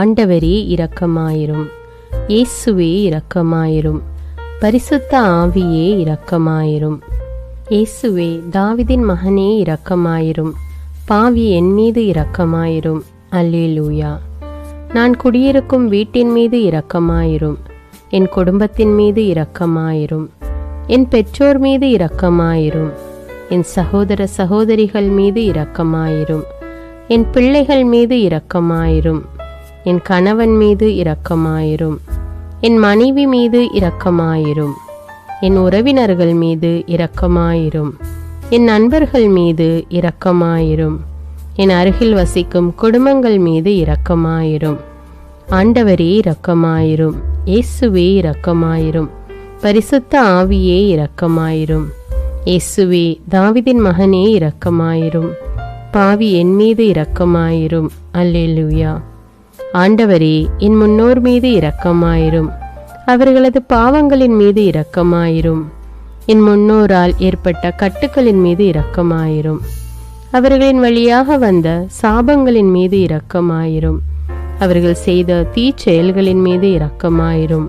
ஆண்டவரே இரக்கமாயிரும். இயேசுவே இரக்கமாயிரும். பரிசுத்த ஆவியே இரக்கமாயிரும். இயேசுவே, தாவீதின் மகனே இரக்கமாயிரும். பாவி என் மீது இரக்கமாயிரும். அல்லேலூயா. நான் குடியிருக்கும் வீட்டின் மீது இரக்கமாயிரும். என் குடும்பத்தின் மீது இரக்கமாயிரும். என் பெற்றோர் மீது இரக்கமாயிரும். என் சகோதர சகோதரிகள் மீது இரக்கமாயிரும். என் பிள்ளைகள் மீது இரக்கமாயிரும். என் கணவன் மீது இரக்கமாயிரும். என் மனைவி மீது இரக்கமாயிரும். என் உறவினர்கள் மீது இரக்கமாயிரும். என் நண்பர்கள் மீது இரக்கமாயிரும். என் அருகில் வசிக்கும் குடும்பங்கள் மீது இரக்கமாயிரும். ஆண்டவரே இரக்கமாயிரும். இயேசுவே இரக்கமாயிரும். பரிசுத்த ஆவியே இரக்கமாயிரும். இயேசுவே, தாவீதின் மகனே இரக்கமாயிரும். பாவி என் மீது இரக்கமாயிரும். அல்லேலூயா. ஆண்டவரே, என் முன்னோர் மீது இரக்கமாயிரும். அவர்களது பாவங்களின் மீது இரக்கமாயிரும். என் முன்னோரால் ஏற்பட்ட கட்டுக்களின் மீது இரக்கமாயிரும். அவர்களின் வழியாக வந்த சாபங்களின் மீது இரக்கமாயிரும். அவர்கள் செய்த தீச்செயல்களின் மீது இரக்கமாயிரும்.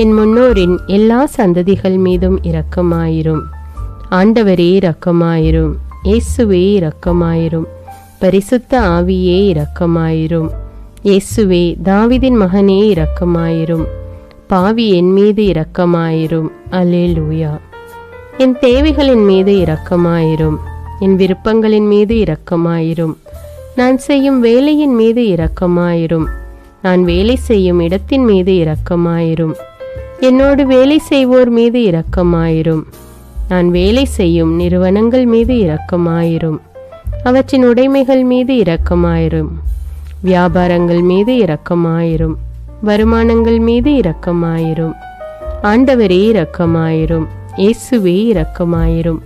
என் முன்னோரின் எல்லா சந்ததிகள் மீதும் இரக்கமாயிரும். ஆண்டவரே இரக்கமாயிரும். இயேசுவே இரக்கமாயிரும். பரிசுத்த ஆவியே இரக்கமாயிரும். இயேசுவே, தாவீதின் மகனே இரக்கமாயிரும். பாவி என் மீது இரக்கமாயிரும். அல்லேலூயா. என் தேவைகளின் மீது இரக்கமாயிரும். என் விருப்பங்களின் மீது இரக்கமாயிரும். நான் செய்யும் வேலையின் மீது இரக்கமாயிரும். நான் வேலை செய்யும் இடத்தின் மீது இரக்கமாயிரும். என்னோடு வேலை செய்வோர் மீது இரக்கமாயிரும். நான் வேலை செய்யும் நிறுவனங்கள் மீது இரக்கமாயிரும். அவற்றின் உடைமைகள் மீது இரக்கமாயிரும். வியாபாரங்கள் மீது இரக்கமாயிரும். வருமானங்கள் மீது இரக்கமாயிரும். ஆண்டவரே இரக்கமாயிரும். இயேசுவே இரக்கமாயிரும்.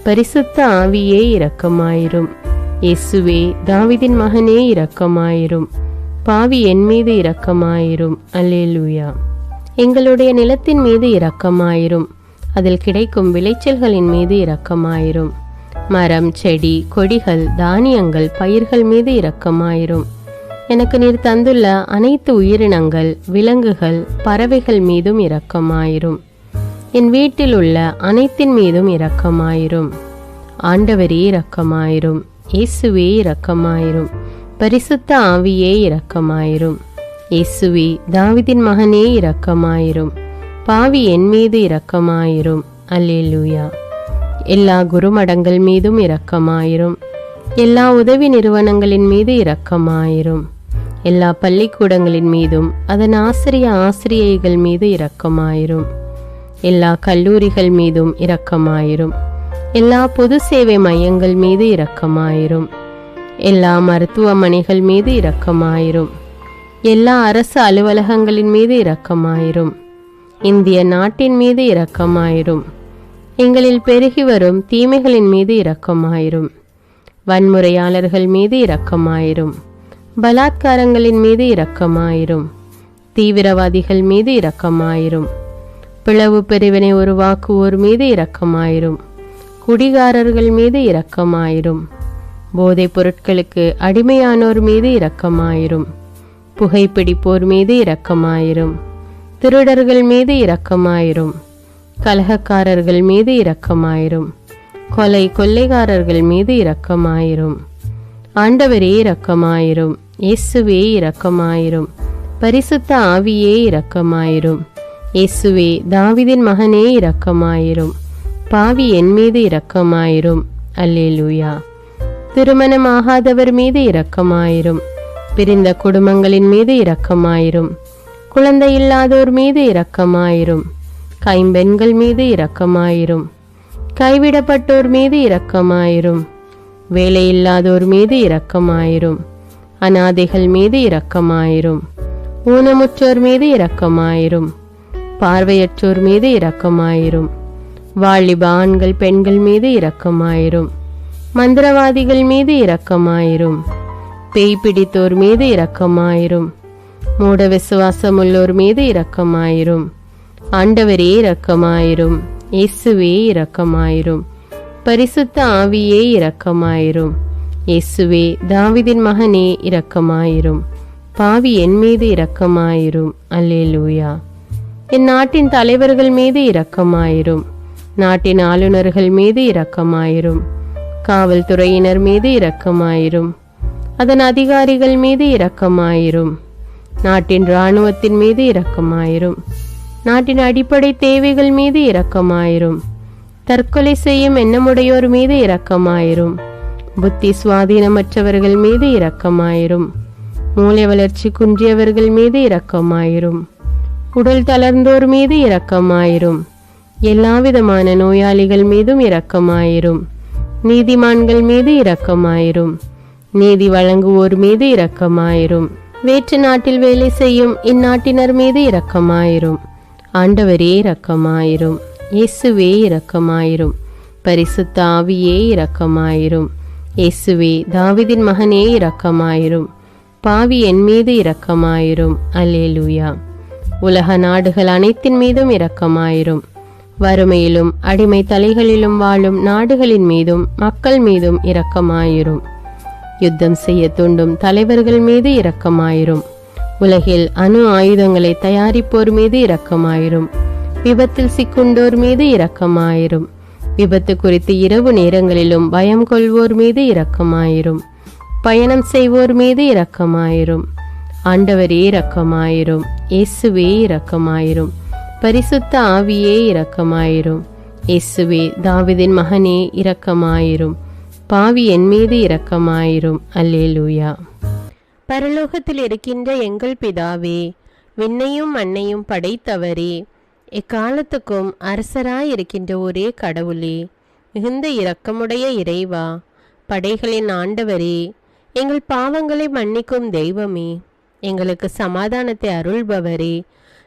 பரிசுத்த ஆவியே இரக்கமாயிரும். இயேசுவே, தாவீதின் மகனே இரக்கமாயிரும். பாவி என் மீது இரக்கமாயிரும். அல்லேலூயா. எங்களுடைய நிலத்தின் மீது இரக்கமாயிரும். அதில் கிடைக்கும் விளைச்சல்களின் மீது இரக்கமாயிரும். மரம், செடி, கொடிகள், தானியங்கள், பயிர்கள் மீது இரக்கமாயிரும். எனக்கு நீர் தந்துள்ள அனைத்து உயிரினங்கள், விலங்குகள், பறவைகள் மீதும் இரக்கமாயிரும். என் வீட்டில் உள்ள அனைத்தின் மீதும் இரக்கமாயிரும். ஆண்டவரே இரக்கமாயிரும். இயேசுவே இரக்கமாயிரும். பரிசுத்த ஆவியே இரக்கமாயிரும். இயேசுவே, தாவீதின் மகனே இரக்கமாயிரும். பாவி என் மீது இரக்கமாயிரும். அல்லேலூயா. எல்லா குருமடங்கள் மீதும் இரக்கமாயிரும். எல்லா உதவி நிறுவனங்களின் மீது இரக்கமாயிரும். எல்லா பள்ளிக்கூடங்களின் மீதும் அதன் ஆசிரியைகள் மீது இரக்கமாயிரும். எல்லா கல்லூரிகள் மீதும் இரக்கமாயிரும். எல்லா பொது சேவை மையங்கள் மீது இரக்கமாயிரும். எல்லா மருத்துவமனைகள் மீது இரக்கமாயிரும். எல்லா அரசு அலுவலகங்களின் மீது இரக்கமாயிரும். இந்திய நாட்டின் மீது இரக்கமாயிரும். எங்களில் பெருகி வரும் தீமைகளின் மீது இரக்கமாயிரும். வன்முறையாளர்கள் மீது இரக்கமாயிரும். பலாத்காரங்களின் மீது இரக்கமாயிரும். தீவிரவாதிகள் மீது இரக்கமாயிரும். பிளவு பிரிவினை உருவாக்குவோர் மீது இரக்கமாயிரும். குடிகாரர்கள் மீது இரக்கமாயிரும். போதைப் பொருட்களுக்கு அடிமையானோர் மீது இரக்கமாயிரும். புகைப்பிடிப்போர் மீது இரக்கமாயிரும். திருடர்கள் மீது இரக்கமாயிரும். கலகக்காரர்கள் மீது இரக்கமாயிரும். கொள்ளைக்காரர்கள் மீது இரக்கமாயிரும். ஆண்டவரே இரக்கமாயிரும். இயேசுவே இரக்கமாயிரும். பரிசுத்த ஆவியே இரக்கமாயிரும். இயேசுவே, தாவீதின் மகனே இரக்கமாயிரும். பாவி என் மீது இரக்கமாயிரும். அல்லேலூயா. திருமணமாகாதவர் மீது இரக்கமாயிரும். பிரிந்த குடும்பங்களின் மீது இரக்கமாயிரும். குழந்தை இல்லாதோர் மீது இரக்கமாயிரும். கைம்பெண்கள் மீது இரக்கமாயிரும். கைவிடப்பட்டோர் மீது இரக்கமாயிரும். வேலையில்லாதோர் மீது இரக்கமாயிரும். அநாதைகள் மீது இரக்கமாயிரும். ஊனமுற்றோர் மீது இரக்கமாயிரும். பார்வையற்றோர் மீது இரக்கமாயிரும். வாலிப ஆண்கள் பெண்கள் மீது இரக்கமாயிரும். மந்திரவாதிகள் மீது இரக்கமாயிரும். பேய் பிடித்தோர் மீது இரக்கமாயிரும். மூட விசுவாசமுள்ளோர் மீது இரக்கமாயிரும். ஆண்டவரே இரக்கமாயிரும். இயேசுவே இரக்கமாயிரும். பரிசுத்த ஆவியே இரக்கமாயிரும். இயேசுவே, தாவீதின் மகனே இரக்கமாயிரும். பாவி என் மீது இரக்கமாயிரும். அல்லேலூயா. என் நாட்டின் தலைவர்கள் மீது இரக்கமாயிரும். நாட்டின் ஆளுநர்கள் மீது இரக்கமாயிரும். காவல்துறையினர் மீது இரக்கமாயிரும். அதன் அதிகாரிகள் மீது இரக்கமாயிரும். நாட்டின் இராணுவத்தின் மீது இரக்கமாயிரும். நாட்டின் அடிப்படை தேவைகள் மீது இரக்கமாயிரும். தற்கொலை செய்யும் எண்ணமுடையோர் மீது இரக்கமாயிரும். புத்தி சுவாதீனமற்றவர்கள் மீது இரக்கமாயிரும். மூளை வளர்ச்சி குன்றியவர்கள் மீது இரக்கமாயிரும். உடல் தளர்ந்தோர் மீது இரக்கமாயிரும். எல்லாவிதமான நோயாளிகள் மீதும் இரக்கமாயிரும். நீதிமான்கள் மீது இரக்கமாயிரும். நீதி வழங்குவோர் மீது இரக்கமாயிரும். வேற்று நாட்டில் வேலை செய்யும் இந்நாட்டினர் மீது இரக்கமாயிரும். ஆண்டவரே இரக்கமாயிரும். இயேசுவே இரக்கமாயிரும். பரிசுத்த ஆவியே இரக்கமாயிரும். இயேசுவே, தாவீதின் மகனே இரக்கமாயிரும். பாவி என் மீது இரக்கமாயிரும். அல்லேலூயா. உலக நாடுகள் அனைத்தின் மீதும் இரக்கமாயிரும். வறுமையிலும் அடிமை தலைகளிலும் வாழும் நாடுகளின் மீதும் மக்கள் மீதும் இரக்கமாயிரும். யுத்தம் செய்ய தூண்டும் தலைவர்கள் மீது இரக்கமாயிரும். உலகில் அணு ஆயுதங்களை தயாரிப்போர் மீது இரக்கமாயிரும். விபத்தில் சிக்குண்டோர் மீது இரக்கமாயிரும். விபத்து குறித்து இரவு நேரங்களிலும் பயம் கொள்வோர் மீது இரக்கமாயிரும். பயணம் செய்வோர் மீது இரக்கமாயிரும். ஆண்டவரே இரக்கமாயிரும். இயேசுவே இரக்கமாயிரும். பரிசுத்த ஆவியே இரக்கமாயிரும். இயேசுவே, தாவீதின் மகனே இரக்கமாயிரும். பாவி என் மீது இரக்கமாயிரும். அல்லேலூயா. பரலோகத்தில் இருக்கின்ற எங்கள் பிதாவே, விண்ணையும் மண்ணையும் படைத்தவரே, எக்காலத்துக்கும் அரசராயிருக்கின்ற ஒரே கடவுளே, மிகுந்த இரக்கமுடைய இறைவா, படைகளின் ஆண்டவரே, எங்கள் பாவங்களை மன்னிக்கும் தெய்வமே, எங்களுக்கு சமாதானத்தை அருள்பவரே,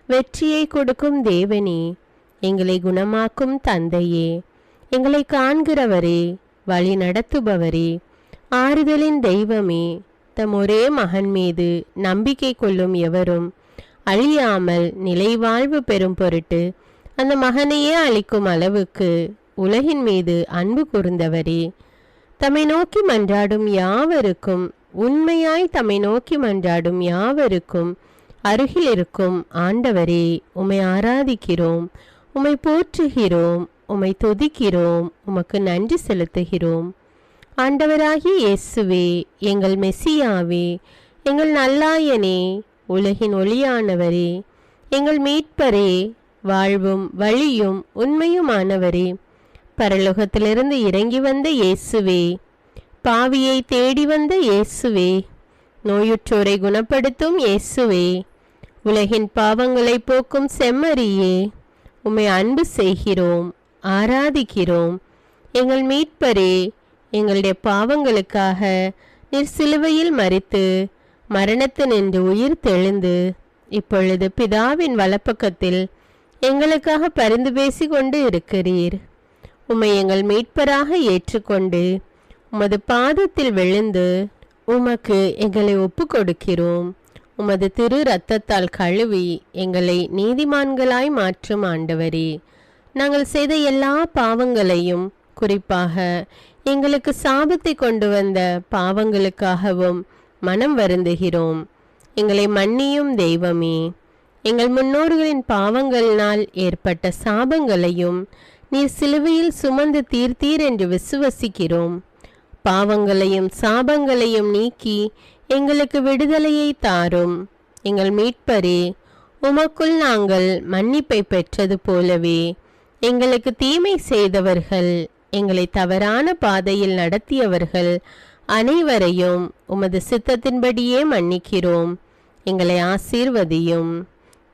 வெற்றியை கொடுக்கும் தேவனே, எங்களை குணமாக்கும் தந்தையே, எங்களை காண்கிறவரே, வழி நடத்துபவரே, ஆறுதலின் தெய்வமே, தம் ஒரே மகன் மீது நம்பிக்கை கொள்ளும் எவரும் அழியாமல் நிலைவாழ்வு பெறும் பொருட்டு அந்த மகனையே அளிக்கும் அளவுக்கு உலகின் மீது அன்பு கூர்ந்தவரே, தம்மை நோக்கி மன்றாடும் யாவருக்கும், உண்மையாய் தம்மை நோக்கி மன்றாடும் யாவருக்கும் அருகில் இருக்கும் ஆண்டவரே, உம்மை ஆராதிக்கிறோம், உம்மை போற்றுகிறோம், உம்மை துதிக்கிறோம், உமக்கு நன்றி செலுத்துகிறோம். ஆண்டவராகிய இயேசுவே, எங்கள் மெசியாவே, எங்கள் நல்லாயனே, உலகின் ஒளியானவரே, எங்கள் மீட்பரே, வாழ்வும் வழியும் உண்மையுமானவரே, பரலோகத்திலிருந்து இறங்கி வந்த இயேசுவே, பாவியை தேடி வந்த இயேசுவே, நோயுற்றோரை குணப்படுத்தும் இயேசுவே, உலகின் பாவங்களை போக்கும் செம்மறியே, உம்மை அன்பு செய்கிறோம், ஆராதிக்கிறோம். எங்கள் மீட்பரே, எங்களுடைய பாவங்களுக்காக நீர் சிலுவையில் மரித்து மரணத்தினின்று உயிர் தெழுந்து இப்பொழுது பிதாவின் வலப்பக்கத்தில் எங்களுக்காக பரிந்து பேசி கொண்டு இருக்கிறீர். உம்மை எங்கள் மீட்பராக ஏற்றுக்கொண்டு உமது பாதத்தில் விழுந்து உமக்கு எங்களை ஒப்பு கொடுக்கிறோம். உமது திரு இரத்தத்தால் கழுவி எங்களை நீதிமான்களாய் மாற்றும் ஆண்டவரே, நாங்கள் செய்த எல்லா பாவங்களையும், குறிப்பாக எங்களுக்கு சாபத்தை கொண்டு வந்த பாவங்களுக்காகவும் மனம் வருந்துகிறோம். எங்களை மன்னியும் தெய்வமே, எங்கள் முன்னோர்களின் பாவங்களினால் ஏற்பட்ட சாபங்களையும் நீர் சிலுவையில் சுமந்து தீர்த்தீர் என்று விசுவசிக்கிறோம். பாவங்களையும் சாபங்களையும் நீக்கி எங்களுக்கு விடுதலையை தாரும். எங்கள் மீட்பரே, உமக்குள் நாங்கள் மன்னிப்பை பெற்றது போலவே எங்களுக்கு தீமை செய்தவர்கள், எங்களை தவறான பாதையில் நடத்தியவர்கள் அனைவரையும் உமது சித்தத்தின்படியே மன்னிக்கிறோம். எங்களை ஆசீர்வதியும்.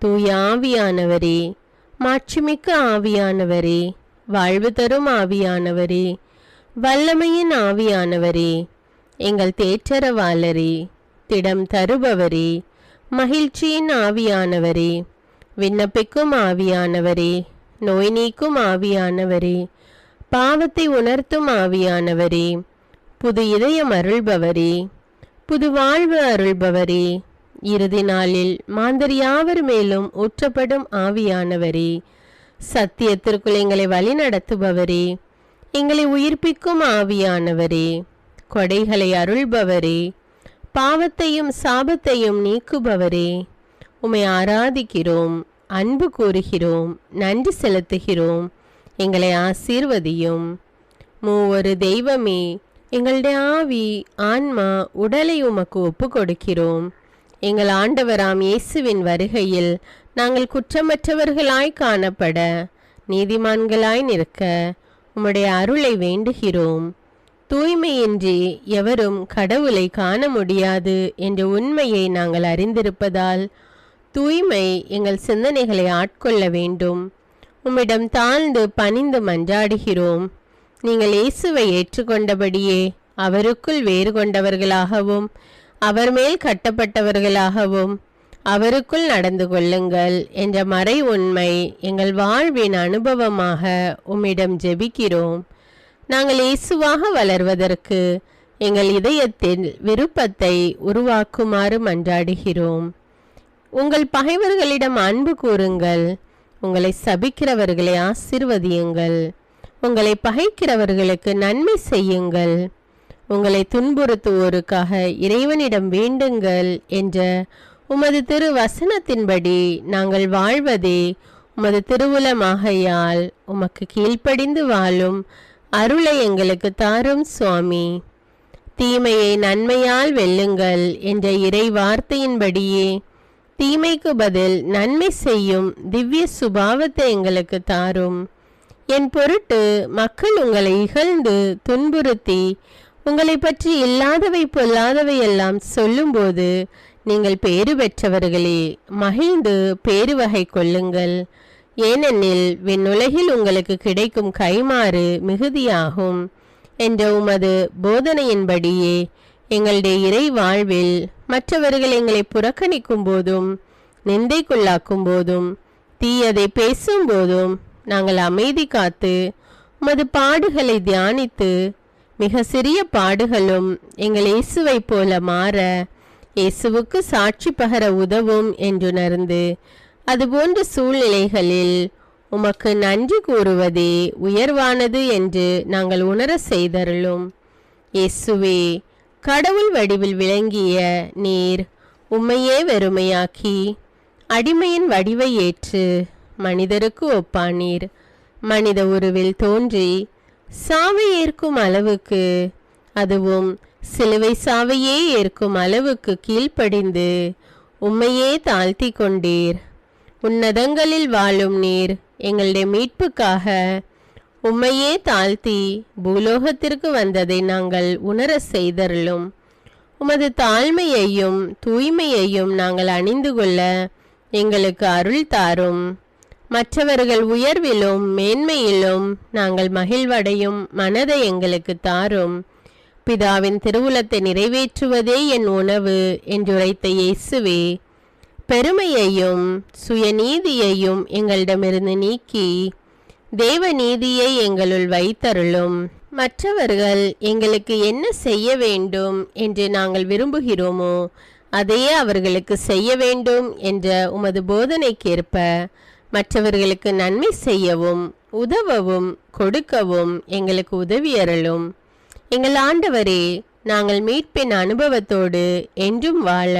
தூய ஆவியானவரே, மாட்சிமிக்க ஆவியானவரே, வாழ்வு தரும் ஆவியானவரே, வல்லமையின் ஆவியானவரே, எங்கள் தேற்றரவாளரே, திடம் தருபவரே, மகிழ்ச்சியின் ஆவியானவரே, விண்ணப்பிக்கும் ஆவியானவரே, நோய் நீக்கும் ஆவியானவரே, பாவத்தை உணர்த்தும் ஆவியானவரே, புது இதயம் அருள்பவரே, புது வாழ்வு அருள்பவரே, இறுதி நாளில் மாந்தர் யாவர் மேலும் ஊற்றப்படும் ஆவியானவரே, சத்தியத்திற்குள் எங்களை வழி நடத்துபவரே, எங்களை உயிர்ப்பிக்கும் ஆவியானவரே, கொடைகளை அருள்பவரே, பாவத்தையும் சாபத்தையும் நீக்குபவரே, உம்மை ஆராதிக்கிறோம், அன்பு கூறுகிறோம், நன்றி செலுத்துகிறோம். எங்களை ஆசீர்வதியும். மூவொரு தெய்வமே, எங்களுடைய ஆவி, ஆன்மா, உடலை உமக்கு ஒப்பு கொடுக்கிறோம். எங்கள் ஆண்டவராம் இயேசுவின் வருகையில் நாங்கள் குற்றமற்றவர்களாய் காணப்பட, நீதிமான்களாய் நிற்க உம்முடைய அருளை வேண்டுகிறோம். தூய்மையின்றி எவரும் கடவுளை காண முடியாது என்ற உண்மையை நாங்கள் அறிந்திருப்பதால் தூய்மை எங்கள் சிந்தனைகளை ஆட்கொள்ள வேண்டும். உம்மிடம் தாழ்ந்து பணிந்து மன்றாடுகிறோம். நீங்கள் இயேசுவை ஏற்றுக்கொண்டபடியே அவருக்குள் வேறு கொண்டவர்களாகவும் அவர் மேல் கட்டப்பட்டவர்களாகவும் அவருக்குள் நடந்து கொள்ளுங்கள் என்ற மறை உண்மை எங்கள் வாழ்வின் அனுபவமாக உம்மிடம் ஜெபிக்கிறோம். நாங்கள் இயேசுவாக வளர்வதற்கு எங்கள் இதயத்தில் விருப்பத்தை உருவாக்குமாறு மன்றாடுகிறோம். உங்கள் பகைவர்களிடம் அன்பு கூறுங்கள், உங்களை சபிக்கிறவர்களை ஆசீர்வதியுங்கள், உங்களை பகைக்கிறவர்களுக்கு நன்மை செய்யுங்கள், உங்களை துன்புறுத்துவோருக்காக இறைவனிடம் வேண்டுங்கள் என்ற உமது திரு வசனத்தின்படி நாங்கள் வாழ்வதே உமது திருவுலமாகையால் உமக்கு கீழ்ப்படிந்து வாழும் அருளை எங்களுக்கு தாரும் சுவாமி. தீமையை நன்மையால் வெல்லுங்கள் என்ற இறை வார்த்தையின்படியே தீமைக்கு பதில் நன்மை செய்யும் திவ்ய சுபாவத்தை எங்களுக்கு தாரும். என் பொருட்டு மக்கள் உங்களை இகழ்ந்து துன்புறுத்தி உங்களை பற்றி இல்லாதவை பொல்லாதவை எல்லாம் சொல்லும்போது நீங்கள் பேறு பெற்றவர்களே, மகிழ்ந்து பேறு வகை கொள்ளுங்கள். ஏனெனில் விண்ணுலகில் உங்களுக்கு கிடைக்கும் கைமாறு மிகுதியாகும் என்ற உமது போதனையின்படியே எங்களுடைய இறை வாழ்வில் மற்றவர்கள் எங்களை புறக்கணிக்கும் போதும் நிந்தைக்குள்ளாக்கும் போதும் தீயதை பேசும் போதும் நாங்கள் அமைதி காத்து உமது பாடுகளை தியானித்து மிக சிறிய பாடுகளும் எங்கள் இயேசுவைப் போல மாற இயேசுவுக்கு சாட்சி பகர உதவும் என்றுணர்ந்து அதுபோன்ற சூழ்நிலைகளில் உமக்கு நன்றி கூறுவதே உயர்வானது என்று நாங்கள் உணர செய்தருளும். இயேசுவே, கடவுள் வடிவில் விளங்கிய நீர் உம்மையே வெறுமையாக்கி அடிமையின் வடிவை ஏற்று மனிதருக்கு ஒப்பானீர். மனித உருவில் தோன்றி சாவை ஏற்கும் அளவுக்கு, அதுவும் சிலுவை சாவையே ஏற்கும் அளவுக்கு கீழ்ப்படிந்து உம்மையே தாழ்த்தி கொண்டீர். உன்னதங்களில் வாழும் நீர் எங்களுடைய மீட்புக்காக உம்மையே தாழ்த்தி பூலோகத்திற்கு வந்ததை நாங்கள் உணர செய்தருளும். உமது தாழ்மையையும் தூய்மையையும் நாங்கள் அணிந்து கொள்ள எங்களுக்கு அருள் தாரும். மற்றவர்கள் உயர்விலும் மேன்மையிலும் நாங்கள் மகிழ்வடையும் மனதை எங்களுக்கு தாரும். பிதாவின் திருவுளத்தை நிறைவேற்றுவதே என் உணவு என்றுரைத்த இயேசுவே, பெருமையையும் சுயநீதியையும் எங்களிடமிருந்து நீக்கி தேவ நீதியை எங்களுள் வைத்தருளும். மற்றவர்கள் எங்களுக்கு என்ன செய்ய வேண்டும் என்று நாங்கள் விரும்புகிறோமோ அதையே அவர்களுக்கு செய்ய வேண்டும் என்ற உமது போதனைக்கேற்ப மற்றவர்களுக்கு நன்மை செய்யவும் உதவவும் கொடுக்கவும் எங்களுக்கு உதவியருளும். எங்கள் ஆண்டவரே, நாங்கள் மீட்பின் அனுபவத்தோடு என்றும் வாழ,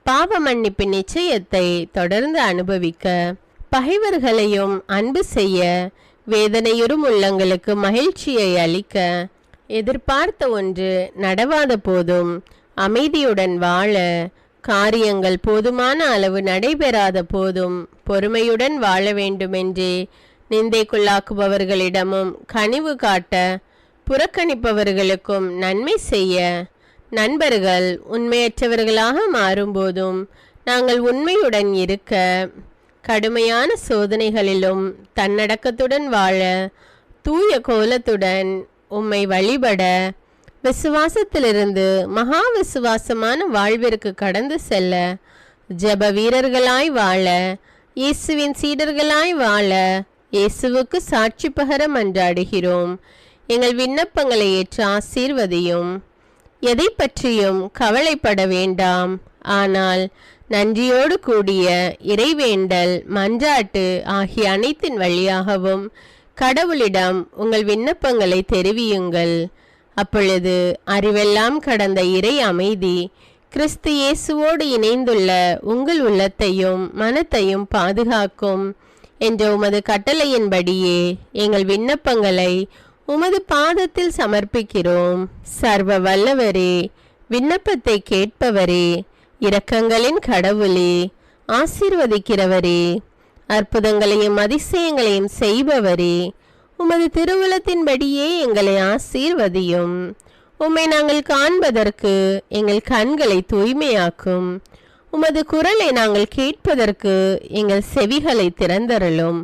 பாவ மன்னிப்பின் நிச்சயத்தை தொடர்ந்து அனுபவிக்க, பகைவர்களையும் அன்பு செய்ய, வேதனையுறும் உள்ளங்களுக்கு மகிழ்ச்சியை அளிக்க, எதிர்பார்த்த ஒன்று நடவாத போதும் அமைதியுடன் வாழ, காரியங்கள் போதுமான அளவு நடைபெறாத போதும் பொறுமையுடன் வாழ வேண்டுமென்றே நிந்தைக்குள்ளாக்குபவர்களிடமும் கனிவு காட்ட, புறக்கணிப்பவர்களுக்கும் நன்மை செய்ய, நண்பர்கள் உண்மையற்றவர்களாக மாறும்போதும் நாங்கள் உண்மையுடன் இருக்க, கடுமையான சோதனைகளிலும் தன்னடக்கத்துடன் வாழ, தூய கோலத்துடன் உம்மை வழிபட, விசுவாசத்திலிருந்து மகா விசுவாசமான வாழ்விற்கு கடந்து செல்ல, ஜெப வீரர்களாய் வாழ, இயேசுவின் சீடர்களாய் வாழ, இயேசுவுக்கு சாட்சி பகர மன்றாடுகிறோம். எங்கள் விண்ணப்பங்களை ஏற்று ஆசீர்வதியும். எதை பற்றியும் கவலைப்பட வேண்டாம். ஆனால் நன்றியோடு கூடிய இறைவேண்டல், மன்றாட்டு ஆகிய அனைத்தின் வழியாகவும் கடவுளிடம் உங்கள் விண்ணப்பங்களை தெரிவியுங்கள். அப்பொழுது அறிவெல்லாம் கடந்த இறை அமைதி கிறிஸ்து இயேசுவோடு இணைந்துள்ள உங்கள் உள்ளத்தையும் மனத்தையும் பாதுகாக்கும் என்ற உமது கட்டளையின்படியே எங்கள் விண்ணப்பங்களை உமது பாதத்தில் சமர்ப்பிக்கிறோம். சர்வ வல்லவரே, விண்ணப்பத்தை கேட்பவரே, இரக்கங்களின் கடவுளே, ஆசீர்வதிக்கிறவரே, அற்புதங்களையும் அதிசயங்களையும் செய்பவரே, உமது திருவுளத்தின்படியே எங்களை ஆசீர்வதியும். உம்மை நாங்கள் காண்பதற்கு எங்கள் கண்களை தூய்மையாக்கும். உமது குரலை நாங்கள் கேட்பதற்கு எங்கள் செவிகளை திறந்தருளும்.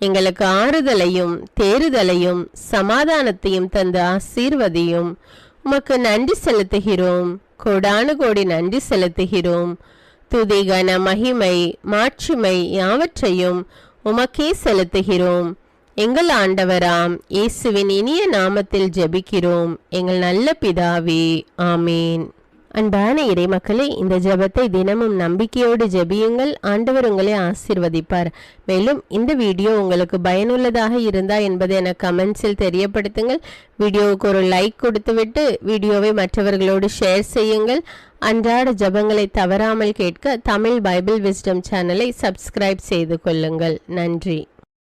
எங்களுக்கு ஆறுதலையும் தேறுதலையும் சமாதானத்தையும் தந்து ஆசீர்வதியும். உமக்கு நன்றி செலுத்துகிறோம். கோடானு கோடி நன்றி செலுத்துகிறோம். துதி, கன, மகிமை, மாட்சிமை யாவற்றையும் உமக்கே செலுத்துகிறோம். எங்கள் ஆண்டவராம் இயேசுவின் இனிய நாமத்தில் ஜெபிக்கிறோம் எங்கள் நல்ல பிதாவே, ஆமேன். அன்பான இறைமக்களே, இந்த ஜெபத்தை தினமும் நம்பிக்கையோடு ஜெபியுங்கள். ஆண்டவர் உங்களை ஆசீர்வதிப்பார். மேலும் இந்த வீடியோ உங்களுக்கு பயனுள்ளதாக இருந்தா என்பதை எனக்கு கமெண்ட்ஸில் தெரியப்படுத்துங்கள். வீடியோவுக்கு ஒரு லைக் கொடுத்துவிட்டு வீடியோவை மற்றவர்களோடு ஷேர் செய்யுங்கள். அன்றாட ஜெபங்களை தவறாமல் கேட்க தமிழ் பைபிள் விஸ்டம் சேனலை சப்ஸ்கிரைப் செய்து கொள்ளுங்கள். நன்றி.